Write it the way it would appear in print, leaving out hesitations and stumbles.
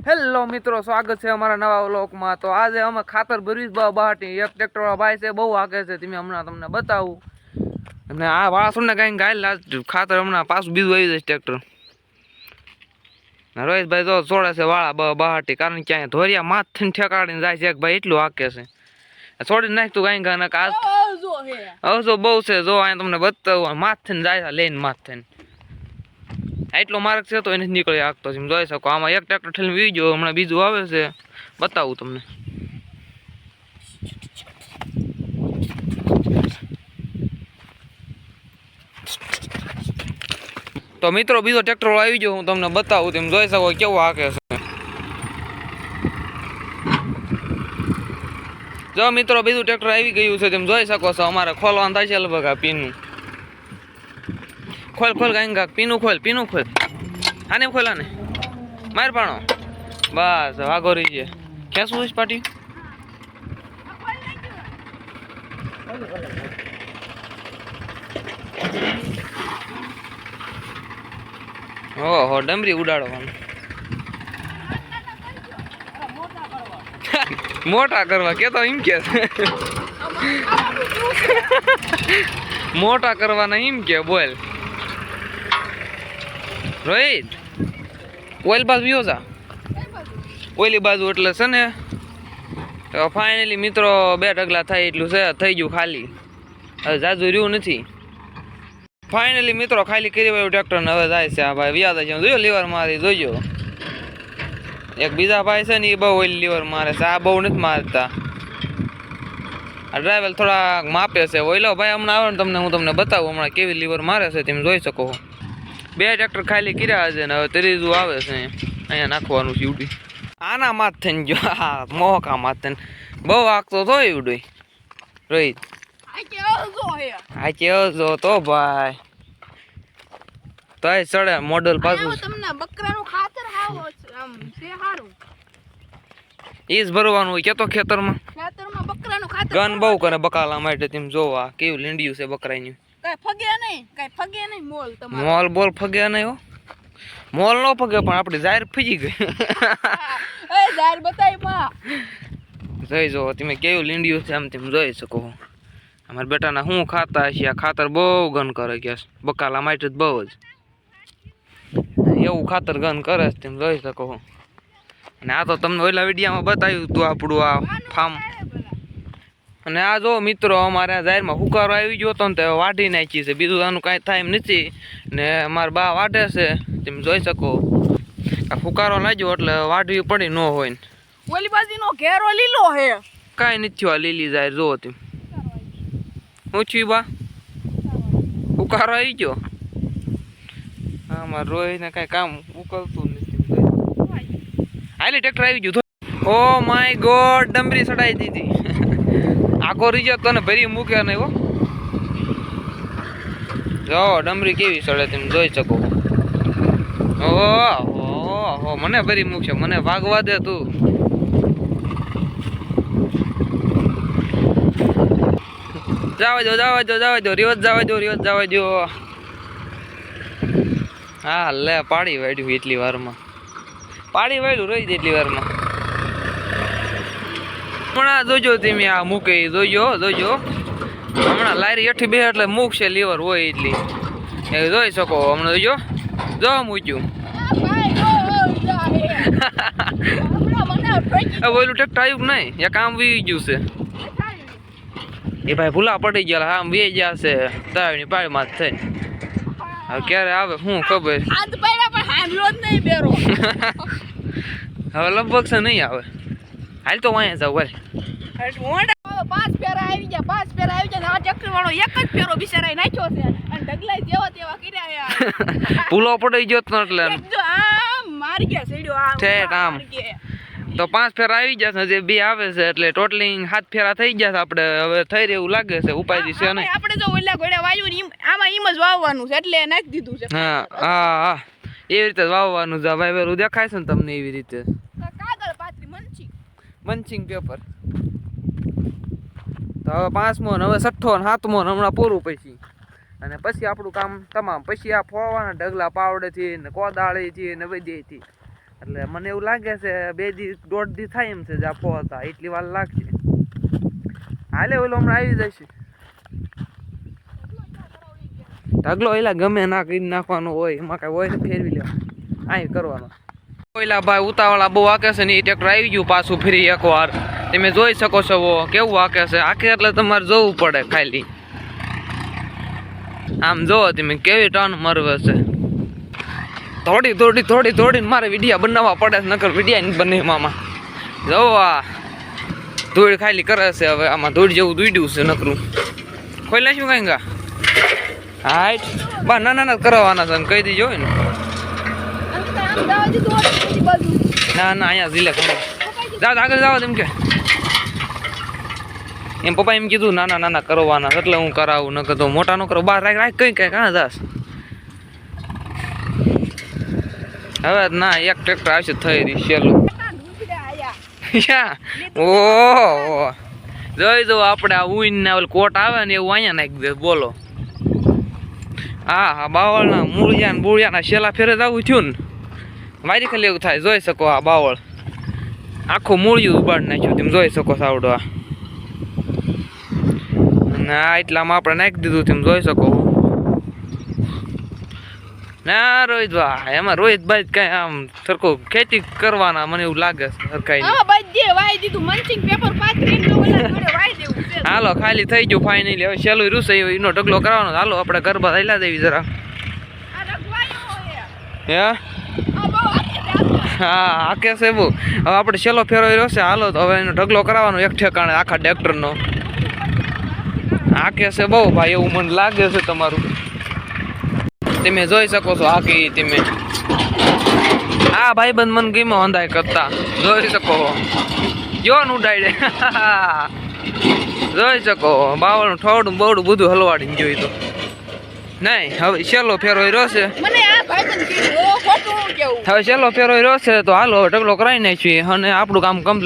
Hello મિત્રો, સ્વાગત છે અમારા નવા વ્લોગમાં। તો આજે અમે ખાતર ભરવી બહાટી એક ટ્રેક્ટર વાળા ભાઈ છે, બહુ આગે છે, હમણાં તમને બતાવું। અને આ વાળા ને કઈ ગાય ખાતર હમણાં પાછું બીજું આવી જશે ટ્રેક્ટર। રોહિતભાઈ તો છોડે છે વાળા બહાટી, કારણ કે અહીંયા ધોરિયા માથ થઈને ઠેકાડીને જાય છે, ભાઈ એટલું હાકે છે। છોડી નાખતું કઈ ગાને કાજ અવસો બહુ છે, જો અહીંયા તમને બતાવું, માથ થઈને જાય લઈને માથ થઈને એટલો માર્ગ છે તો એને નીકળી આગતો તમે જોઈ શકો। આમાં એક ટ્રેક્ટર ઠેલીને વી ગયો, હમણાં બીજું આવે છે, બતાવું તમને। તો મિત્રો બીજો ટ્રેક્ટર આવી ગયો, હું તમને બતાવું, તમે જોઈ શકો કેવું હાકે છે। જો મિત્રો બીજું ટ્રેક્ટર આવી ગયું છે, તમે જોઈ શકો છો। અમારે ખોલવાનું થાય છે લગભગ આ પીનું। ખોલ ખોલ કઈ પીનું ખોલ, પીનું ખોલ, આને ખોલ, આને માર પાણો, બસ વાઘો રહી છે। ખેંચવું છે પાટી, ઓહો ડમરી ઉડાડવાનું મોટા કરવા કેતો એમ કે મોટા કરવાના એમ કે બોલ રોહિત, ઓઇલ બાજુ વિયો જા, ઓઇલી બાજુ એટલે છે ને। ફાઇનલી મિત્રો 2 ઢગલા થાય એટલું છે, થઈ ગયું ખાલી, હવે જાજુ રહ્યું નથી। ફાઇનલી મિત્રો ખાલી કરી વાળું ટ્રેક્ટર ને હવે જાય છે આ ભાઈ વ્યાજ છે, જોયો લીવર મારી જોજો। એક બીજા ભાઈ છે ને એ બહુ ઓઇલ લીવર મારે છે, આ બહુ નથી મારતા। આ ડ્રાઈવર થોડા માપે છે ઓઇલો ભાઈ, હમણાં આવે ને તમને હું તમને બતાવું હમણાં કેવી લીવર મારે છે, તમે જોઈ શકો। 2 ટ્રેક્ટર ખાલી કર્યા છે ને હવે ત્રીજું આવે છે, અહીંયા નાખવાનું છે ઉડી, આના માથ થઈને જો મોહકા માથ થઈને બહુ આગતો તો એવડું રોહિત, આ કેવો જો તો ભાઈ તો ચડે મોડલ પાછું તમને બકરાનું ખાતર આવો આમ છે હારું ઈજ ભરવાનું હોય કેતો ખેતરમાં બકરાનું ખાતર ગન બહુ કરે બકાલા માટે, તમે જોવા કેવું લીંડિયું છે બકરાનું। કઈ ફગે નહીં મોલ તમારો, મોલ બોલ ફગે નહીં હો, મોલ નો ફગે પણ આપડી જાહેર ફજી ગઈ એ જાહેર બતાઈ માં જોઈ જો તમે કેવું લીંડિયું છે, આમ તમે જોઈ શકો। અમારા બેટાના શું ખાતા છે, આ ખાતર બહુ ગન કરે કે બકાલા માટે જ બહુ જ એવું ખાતર ગન કરે છે, તમે જોઈ શકો। અને આ તો તમને ઓલા વિડીયામાં બતાવ્યું હતું આપણું આ ફાર્મ। અને આ જો મિત્રો અમારે જાહેરમાં હુકારો આવી ગયો હતો ને તો વાઢી નાખી છે, બીજું આનું કાંઈ થાય એમ નથી। ને અમારા બા વાઢે છે, તમે જોઈ શકો। આ હુકારો લાગ્યો એટલે વાઢવી પડી ન હોય ને ઓલી બાજુનો ઘેરો લીલો હે, કાંઈ નથી થયું, આ લીલી જાહેર જો તમે હું છું બા હુકારો આવી ગયો। અમારે રોહિને કાંઈ કામ ઉકલતું નથી, હાલી ટ્રેક્ટર આવી ગયું। ઓ માય ગોડ, ડમરી ચડાઈ દીધી આખો રીજે તને ભરી મૂકે નહીં હો, જો ડમરી કેવી ચડે તમે જોઈ શકો। ઓહો મને ભરી મૂકશે, મને ભાગવા દે તું। જવા દો રિવર્સ જવા દો। હા લે પાડી વાળ્યું એટલી વારમાં, પાડી વાળ્યું રહી જાય એટલી વારમાં। હમણાં જોજો તમે આ મૂકે જોજો હમણાં લારી હેઠી બે એટલે મૂકશે લીવર હોય એટલી, એ જોઈ શકો। હમણાં જોજો જો મૂક્યું ઓલું ટ્રેક્ટર આવ્યું નહીં, એ કામ વી ગયું છે એ ભાઈ, ભૂલા પડી ગયા આમ વી ગયા છે તાવની પાળમાં થઈને। હવે ક્યારે આવે શું ખબર, હવે લગભગ છે નહીં આવે। હાલ તો વાંયા જાવ હાલ, 5 ફેરા આવી ગયા, 5 ફેરા આવી ગયા, આ ટ્રેક્ટર વાળો એક જ ફેરો બિચારાએ નાખ્યો છે અને ઢગલાઈ જેવા તેવા કર્યા ભૂલો પડી ગયો તો એટલે આમ મારી ગયા સીડ્યો આમ ઠેઠ આમ। તો 5 ફેરા આવી જશે, જે 2 આવે છે એટલે ટોટલિંગ 7 ફેરા થઈ ગયા છે આપણે, હવે થઈ રહ્યું લાગે છે, ઉપાય છે નહીં। આપણે જો ઓલા ઘોડા વાયુ આમાં એમ જ વાવવાનું છે એટલે નાખી દીધું છે। હા એવી રીતે વાવવાનું છે ભાઈ, વેરું દેખાય છે ને તમને એવી રીતે કાગળ પાથરી મંચિંગ પેપર। તો હવે 5મો ને હવે 6થો ને 7મો ને હમણાં પૂરું પછી, અને પછી આપણું કામ તમામ। પછી આ ફોવાના ઢગલા પાવડેથી ને કોદાળીથી ને બધીથી એટલે મને એવું લાગે છે 2 દી 1.5 દી થાય એમ છે જાફો હતા એટલી વાર લાગશે. હાલે ઓલો હમણાં આવી જશે. ઢગલો એલા ગમે ના કરી નાખવાનો હોય એમાં કઈ હોય ને ફેરવી લેવા અહીં કરવાનો. ઓલા ભાઈ ઉતાવળા બહુ હાકે છે ને એ ટ્રેક્ટર આવી ગયું પાછું ફરી એકવાર. તમે જોઈ શકો છો કેવું હાકે છે. હાકે એટલે તમારે જોવું પડે ખાલી. આમ જોવો તમે કેવી ટર્ન મરવે છે. થોડી મારે વિડીયા બનાવવા પડે છે નકર વિડીયા નહીં બને એમાં. જોવો આ ધૂળ ખાલી કરે છે. હવે આમાં ધૂળ જેવું દૂડ્યું છે નકરું. ખોઈ નાખ્યું કઈ ગા હાઈટ બા ના કરવાના છે ને કહી દીજો ને. ના અહીંયા જીલે જાઓ આગળ જાઓ એમ કે એમ પપ્પા એમ કીધું નાના કરવાના એટલે હું કરાવું ન કહેતો મોટા નો કરો બહાર રાખ કઈ કાં જાસ. હવે ના એક ટ્રેક્ટર આવશે થઈ રહી છેલ્લું. ઓહો જોઈ દો આપણે આ ઉઈન ને ઓલ કોટ આવે ને એવું અહીંયા નાખી દે બોલો. હા બાવળના મૂળિયા ને બુળિયાના શેલા ફેરે જ આવું થયું ને મારી ખાલી એવું થાય. જોઈ શકો આ બાવળ આખું મૂળિયું ઉબાડી નાખ્યું તમે જોઈ શકો સાવડો. ના એટલામાં આપણે નાખી દીધું તમે જોઈ શકો. ના રોહિતભાઈ એમાં રોહિતભાઈ કઈ આમ સરખું ખેતી કરવાના મને એવું લાગે છે સરખાઈ. હાલો ખાલી થઈ ગયું ફાઇનલી. હવે છેલ્લું રૂસે એનો ઢગલો કરવાનો. હાલો આપણે ગરબા થયેલા દેવી જરા. હે હા આકે છે બહુ. હવે આપણે છેલ્લો ફેરો રહ્યો છે. હાલો તો હવે એનો ઢગલો કરાવવાનો એક ઠેકાણે આખા ટ્રેક્ટરનો. આકે છે બહુ ભાઈ એવું મને લાગે છે તમારું. તમે જોઈ શકો છો આખી તમે. હા ભાઈબંધ મને ગીમો અંધાય કરતા જોઈ શકો. જો ને ઉડાડે જોઈ શકો. બાવળનું થોડું બવડું બધું હલવાડીને જોઈ તો નહીં. હવે છેલ્લો ફેરો રહ્યો છે. હવે છેલ્લો ફેરો રહ્યો છે તો હાલો ઢગલો કરાવી નાખીએ અને આપણું કામ કમ્પ્લીટ.